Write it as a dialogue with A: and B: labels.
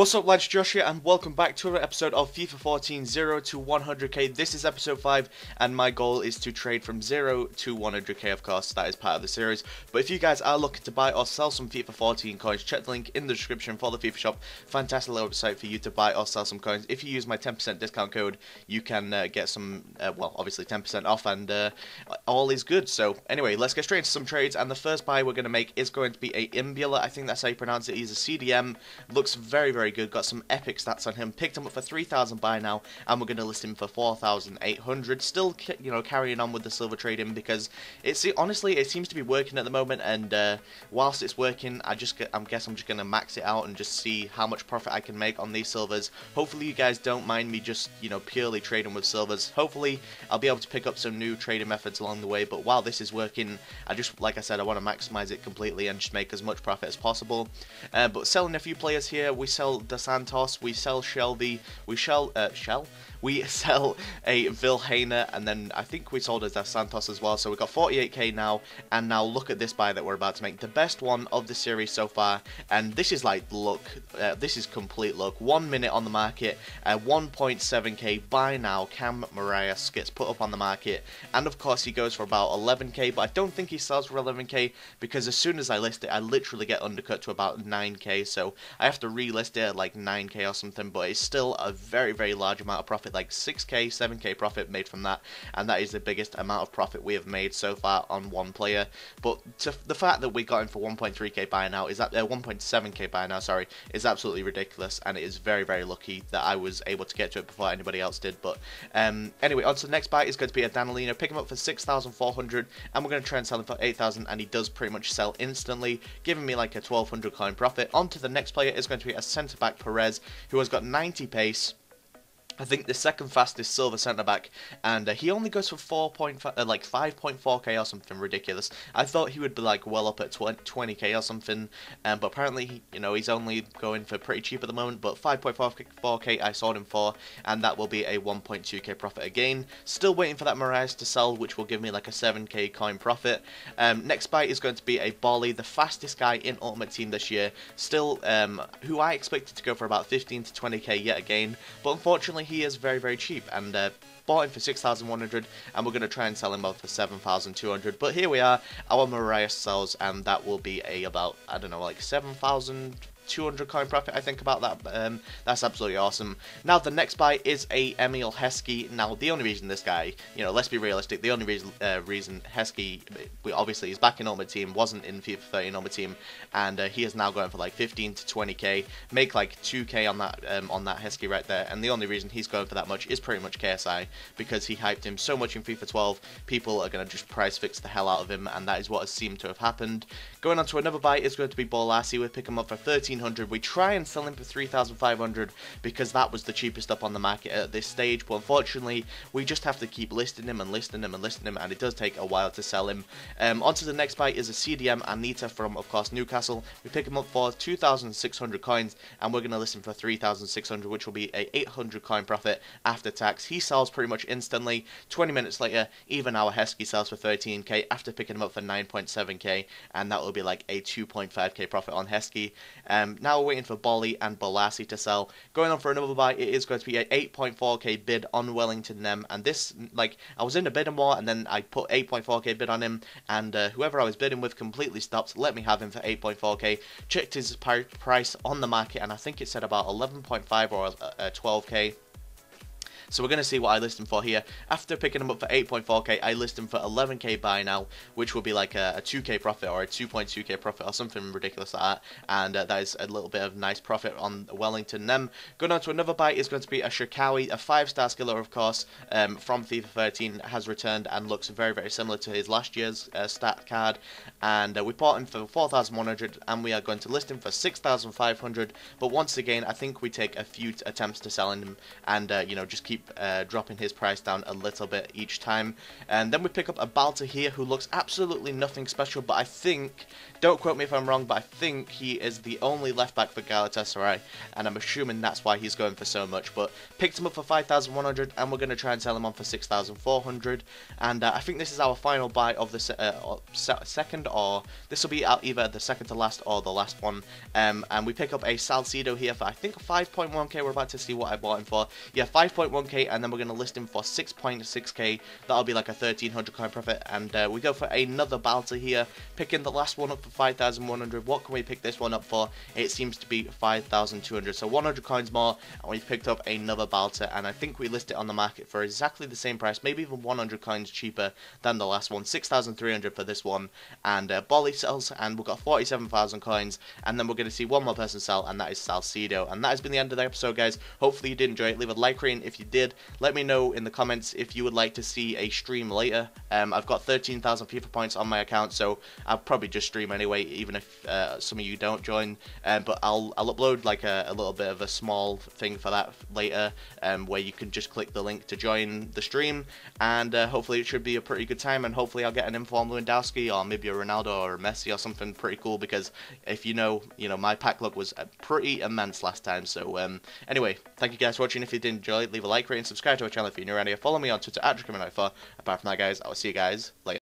A: What's up lads, Josh here and welcome back to another episode of FIFA 14 0 to 100k. This is episode 5 and my goal is to trade from 0 to 100k, of course, that is part of the series. But if you guys are looking to buy or sell some FIFA 14 coins, check the link in the description for the FIFA shop. Fantastic little website for you to buy or sell some coins. If you use my 10% discount code, you can get some, well, obviously 10% off and all is good. So anyway, let's get straight into some trades, and the first buy we're going to make is going to be a Imbula. I think that's how you pronounce it. He's a CDM, looks very good, got some epic stats on him. Picked him up for 3,000 buy now, and we're going to list him for 4,800. Still, you know, carrying on with the silver trading because honestly it seems to be working at the moment, and whilst it's working, I guess I'm just going to max it out and just see how much profit I can make on these silvers. Hopefully you guys don't mind me just, you know, purely trading with silvers. Hopefully I'll be able to pick up some new trading methods along the way, but while this is working, I just, like I said, I want to maximize it completely and just make as much profit as possible. But selling a few players here, we sell Dos Santos, we sell Shelby, we sell a Vilhena, and then I think we sold a Dos Santos as well, so we've got 48k now. And now look at this buy that we're about to make, the best one of the series so far, and this is like luck, this is complete luck. 1 minute on the market, 1.7k buy now. Cam Marias gets put up on the market, and of course he goes for about 11k, but I don't think he sells for 11k because as soon as I list it, I literally get undercut to about 9k, so I have to relist it at like 9k or something, but it's still a very large amount of profit, like 6k 7k profit made from that, and that is the biggest amount of profit we have made so far on one player. But the fact that we got him for 1.3k buy now is that 1.7k buy now, sorry, is absolutely ridiculous, and it is very lucky that I was able to get to it before anybody else did. But anyway, on to the next buy is going to be a Danilino. Pick him up for 6,400, and we're going to try and sell him for 8,000, and he does pretty much sell instantly, giving me like a 1,200 coin profit. On to the next player is going to be a centre back, Perez, who has got 90 pace. I think the second fastest silver centre back, and he only goes for 5.4k or something ridiculous. I thought he would be like well up at 20k or something, but apparently, you know, he's only going for pretty cheap at the moment. But 5.4k I sold him for, and that will be a 1.2k profit again. Still waiting for that Marias to sell, which will give me like a 7k coin profit. Next buy is going to be a Bolly, the fastest guy in Ultimate Team this year. Still, who I expected to go for about 15 to 20k yet again, but unfortunately he is very cheap, and bought him for 6,100, and we're going to try and sell him out for 7,200. But here we are, our Marias sells, and that will be a about, I don't know, like 7,200 coin profit, I think, about that. That's absolutely awesome. Now the next buy is a Emil Heskey. Now the only reason this guy, you know, let's be realistic, the only reason Heskey, obviously he's back in Ultimate Team, wasn't in FIFA 13 Ultimate Team, and he is now going for like 15 to 20k, make like 2k on that Heskey right there. And the only reason he's going for that much is pretty much KSI, because he hyped him so much in FIFA 12. People are going to just price fix the hell out of him, and that is what has seemed to have happened. Going on to another buy is going to be Bolassi. We pick him up for 1,300. We try and sell him for 3,500 because that was the cheapest up on the market at this stage, but unfortunately we just have to keep listing him, and it does take a while to sell him. Onto the next buy is a CDM Anita from, of course, Newcastle. We pick him up for 2,600 coins, and we're going to list him for 3,600, which will be a 800 coin profit after tax. He sells pretty much instantly. 20 minutes later, even our Heskey sells for 13k after picking him up for 9.7k, and that will be like a 2.5k profit on Heskey. Now we're waiting for Bolly and Bolassi to sell. Going on for another buy, it is going to be an 8.4k bid on Wellington Nem, and this, like, I was in a bidding war, and then I put 8.4k bid on him, and whoever I was bidding with completely stopped, let me have him for 8.4k. Checked his price on the market, and I think it said about 11.5 or 12k. So we're going to see what I list him for here. After picking him up for 8.4k, I list him for 11k buy now, which will be like a 2k profit or a 2.2k profit or something ridiculous like that. And that is a little bit of nice profit on Wellington Nem. Going on to another buy is going to be a Shikawi, a 5-star skiller, of course, from FIFA 13, has returned and looks very similar to his last year's stat card. And we bought him for 4,100, and we are going to list him for 6,500. But once again, I think we take a few attempts to sell him, and you know, just keep keep dropping his price down a little bit each time. And then we pick up a Balta here who looks absolutely nothing special, but I think, don't quote me if I'm wrong, but I think he is the only left back for Galatasaray, and I'm assuming that's why he's going for so much. But picked him up for 5,100, and we're going to try and sell him on for 6,400. And I think this is our final buy of the second, or this will be either the second to last or the last one. And we pick up a Salcido here for, I think, 5.1k. We're about to see what I bought him for. Yeah, 5.1k, and then we're going to list him for 6.6k. That'll be like a 1,300 coin profit. And we go for another Balta here, picking the last one up for 5,100. What can we pick this one up for? It seems to be 5,200, so 100 coins more, and we picked up another Balta, and I think we list it on the market for exactly the same price, maybe even 100 coins cheaper than the last one. 6,300 for this one. And Bolly sells, and we've got 47,000 coins, and then we're going to see one more person sell, and that is Salcido. And that has been the end of the episode, guys. Hopefully you did enjoy it. Leave a like rating if you did. Let me know in the comments if you would like to see a stream later. I've got 13,000 FIFA points on my account, so I'll probably just stream anyway, even if some of you don't join. But I'll upload like a little bit of a small thing for that later, where you can just click the link to join the stream, and hopefully it should be a pretty good time, and hopefully I'll get an informed Lewandowski or maybe a Ronaldo or a Messi or something pretty cool, because if you know, my pack luck was pretty immense last time. So anyway, thank you guys for watching. If you did enjoy, leave a like, rate, and subscribe to our channel if you're new around here. Follow me on Twitter at @DrakeMan94. Apart from that, guys, I will see you guys later.